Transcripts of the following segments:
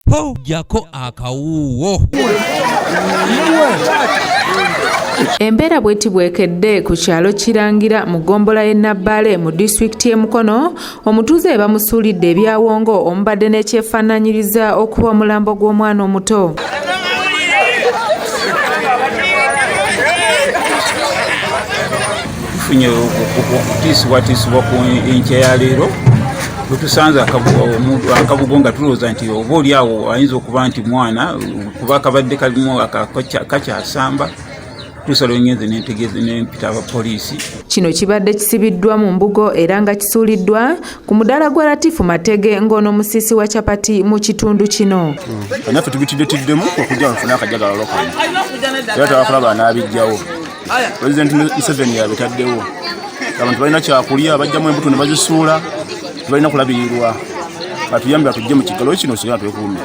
po jako akawuwo. Embeera bweti bwekedde ku kyalo Kirangira mu gombola y'e Nabbale mu disitulikiti y'e Mukono, omutuuze bamusuulidde ebyawongo omubadde n'ekyefaanaanyiriza okuba omulambo gw'omwana omuto. Tufunye okutiisibwatiisibwa ku enkya ya leero bwetusanze akabugo nga tulowooza nti oba oli awo ayinza okuba nti mwana kuba kabadde kalimu kakyasamba. Tusalo ngenze n'entegeeze n'empita abapoliisi. Kino kibadde kisibiddwa mu mbugo era nga kisuuliddwa ku mudaala gwa Latifu Matege ng'ono Omusiisi wa Capati mu kitundu kino. Naffe tubitiddemuddemu okujja nfune akajagalo kano. Era twakulaba n'abijjawo. Pulezidenti Museveni yabitaddewo. Abantu balina kyakulya bajjamu embuto ne bazisuula balina kulabirirwa. Batuyambe batujje mu kigalo kino sigala twekuumye.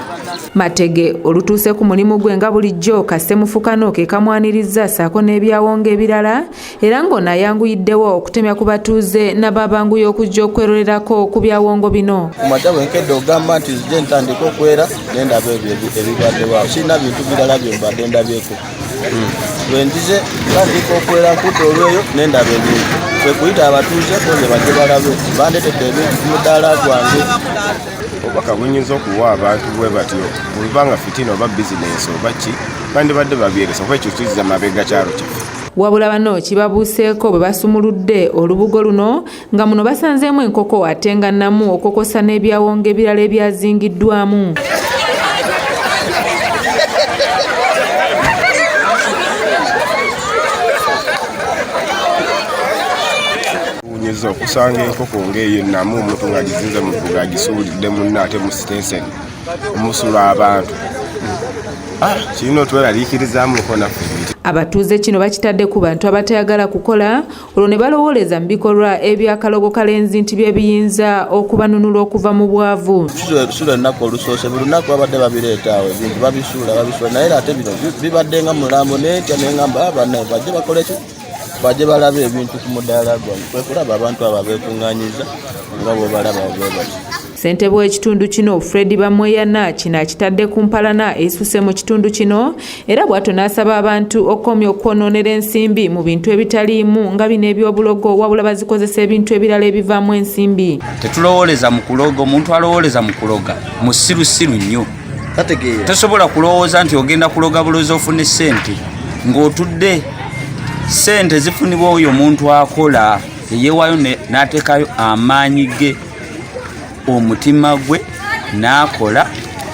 Matege olutuuse ku mulimu gwe nga bulijjo Kassemufukano ke kamwaniriza ssaako n'ebyawongo ebirala era ng'ono ayanguyiddewo okutemya ku batuuze n'ababanguya okujja okwerolerako ku byawongo bino. Ku makya bwenkedde ogamba nti nzije ntandika okwera n'endaba ebibaddewo. Kirina bintu birala bye mbadde ndabyeko. Bwe nzize ntandika okwera nkutte olweyo n'endaba ebintu. Kwe kuyita abatuuze konze bajje balabe bandetedde ebintu ku mudaala gwange. Obubaka buyinza okuwa abantu bwe batyo bwebanga fitina oba bizinensi oba ki bandibadde babyeresa kuba ekyo kizza mabega kyalo kyaffe. Wabula bano kibabuuseeko bwe basumuludde olubugo luno nga muno basanzeemu enkoko ate nga namu okokosa n'ebyawongo ebirala ebyazingiddwamu. Okusanga enkoko ng'eyo namu omuntu ng'agizinze mu bbuga agisuulidde munne ate mu sitenseni omusula abantu kirina otweraliikirizaamu naffe. Abatuuze kino bakitadde ku bantu abatayagala kukola olwo ne balowooleza mu bikolwa eby'akalogo kalenzi nti bye biyinza okubanunula okuva mu bwavu. Ebisuula ennaku olusoose buli lunaku babadde babireetaawo ebintu babisuula naye ate bino bibadde nga mulambo n'entya n'engamba bannaye bajje bakole ki bajje balabe ebintu ku mudaala gwange. Kwe kulaba abantu abo beekuŋŋaanyiza nga bwe balaba bwe bati. Ssentebe w'ekitundu kino Fred Bamweyana kino akitadde ku mpalana esuse mu kitundu kino era bw'atyo n'asaba abantu okukomya okwonoonera ensimbi mu bintu ebitaliimu nga bino ebyobulogo wabula bazikozesa ebintu ebirala ebivaamu ensimbi. Tetulowooleza mu kuloga, omuntu alowooleza mu kuloga musirusiru nnyo. Tosobola kulowooza nti ogenda kuloga bulozi ofune ssente ng'otudde. Ssente zifunibwa oyo omuntu akola eyeewaayo n'ateekayo amaanyi ge omutima gwe n'akola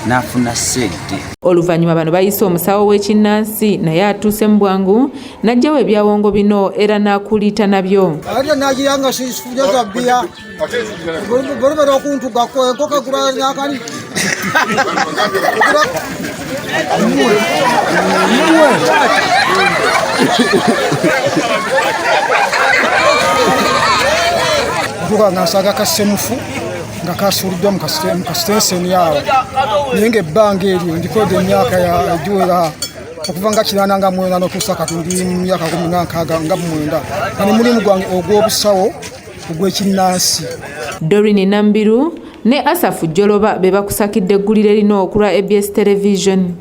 n'afuna ssente. Oluvannyuma bano bayise omusawo w'ekinnansi naye atuuse mu bwangu n'aggyawo ebyawongo bino era n'akuliita nabyo. Ate n'agiranga sifuja za bbiya bolobera okuntugako enkoko egula nyakani. Okuga nga nsaga Kassemufu nga kasuuliddwa mu kasitenseni awo naye ng'ebbanga eryo ndikoda emyaka egiwera okuva nga 89 n'otuusa kati ndi mu myaka 16 nga 9 kani mulimu gwange ogw'obusawo ogw'ekinnansi. Dorine Nambiru ne Asafu Joloba be bakusakidde eggulire lino okulwa ABS Television.